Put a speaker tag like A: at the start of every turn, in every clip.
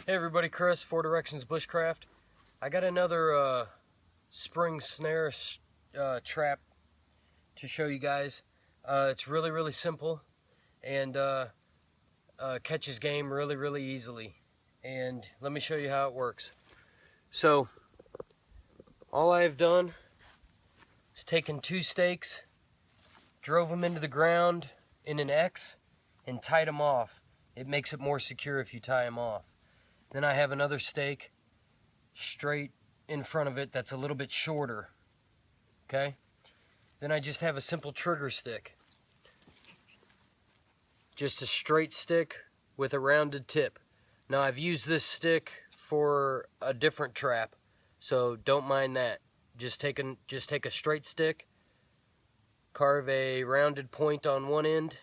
A: Hey everybody, Chris, Four Directions Bushcraft. I got another spring snare trap to show you guys. It's really simple and catches game really easily. And let me show you how it works. So, all I have done is taken two stakes, drove them into the ground in an X, and tied them off. It makes it more secure if you tie them off. Then I have another stake straight in front of it that's a little bit shorter, okay? Then I just have a simple trigger stick. Just a straight stick with a rounded tip. Now I've used this stick for a different trap, so don't mind that. Just take a straight stick, carve a rounded point on one end.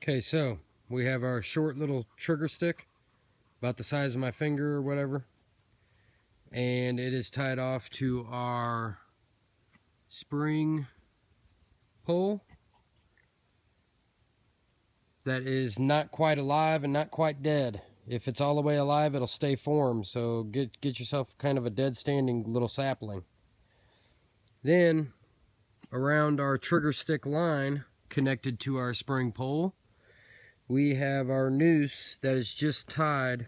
A: Okay, so we have our short little trigger stick, about the size of my finger or whatever, and it is tied off to our spring pole that is not quite alive and not quite dead. If it's all the way alive, it'll stay formed, so get yourself kind of a dead standing little sapling. Then around our trigger stick line connected to our spring pole, we have our noose that is just tied.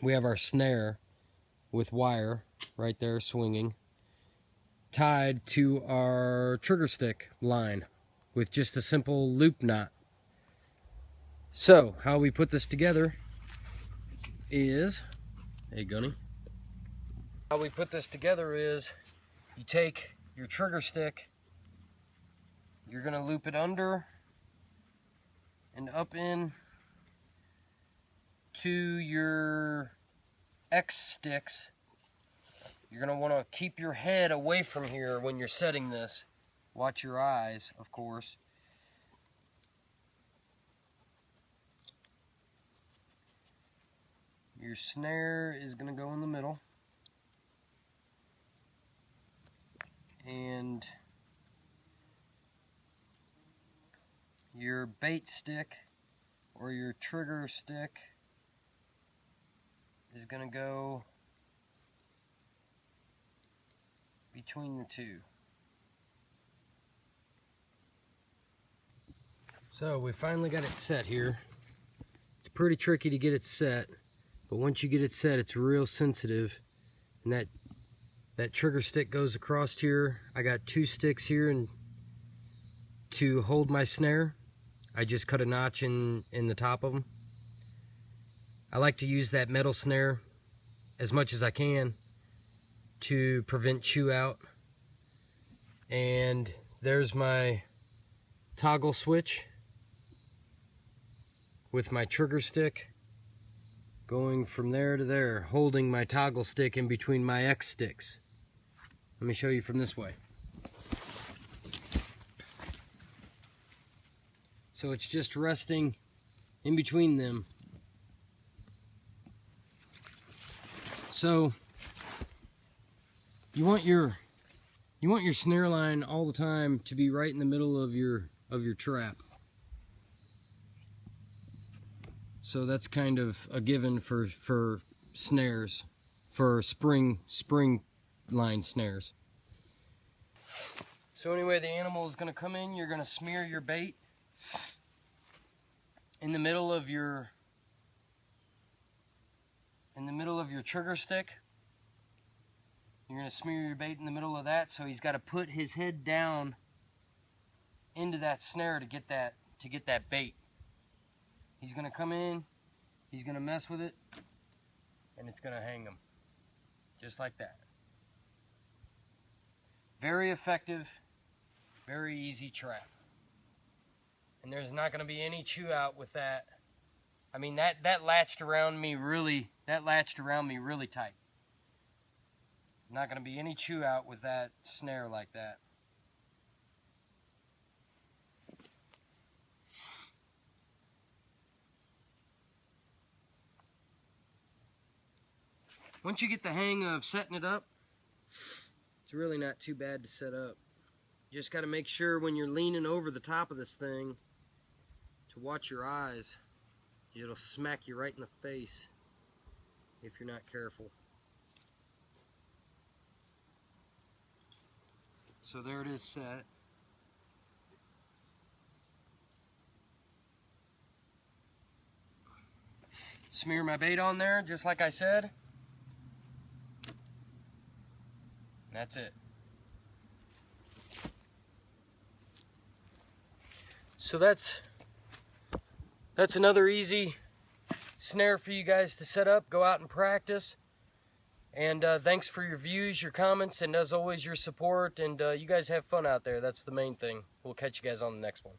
A: We have our snare with wire right there swinging, tied to our trigger stick line with just a simple loop knot. So how we put this together is, hey Gunny, how we put this together is you take your trigger stick, you're gonna loop it under and up in to your X sticks. You're going to want to keep your head away from here when you're setting this. Watch your eyes, of course. Your snare is going to go in the middle. And your bait stick or your trigger stick is going to go between the two. So we finally got it set here. It's pretty tricky to get it set, but once you get it set, it's real sensitive, and that trigger stick goes across here. I got two sticks here, and to hold my snare, I just cut a notch in the top of them. I like to use that metal snare as much as I can to prevent chew out. And there's my toggle switch with my trigger stick going from there to there, holding my toggle stick in between my X sticks. Let me show you from this way. So it's just resting in between them. So you want your snare line all the time to be right in the middle of your trap. So that's kind of a given for snares, for spring line snares. So anyway, the animal is going to come in. You're going to smear your bait in the middle of your trigger stick. You're going to smear your bait in the middle of that, so he's got to put his head down into that snare to get that bait. He's going to come in, he's going to mess with it, and it's going to hang him. Just like that. Very effective, very easy trap. And there's not going to be any chew out with that. I mean, that latched around me really tight. Not going to be any chew out with that snare like that. Once you get the hang of setting it up, it's really not too bad to set up. You just got to make sure when you're leaning over the top of this thing to watch your eyes. It'll smack you right in the face if you're not careful. So there it is set. Smear my bait on there, just like I said. That's it. So that's another easy snare for you guys to set up. Go out and practice. And thanks for your views, your comments, and as always, your support. And you guys have fun out there. That's the main thing. We'll catch you guys on the next one.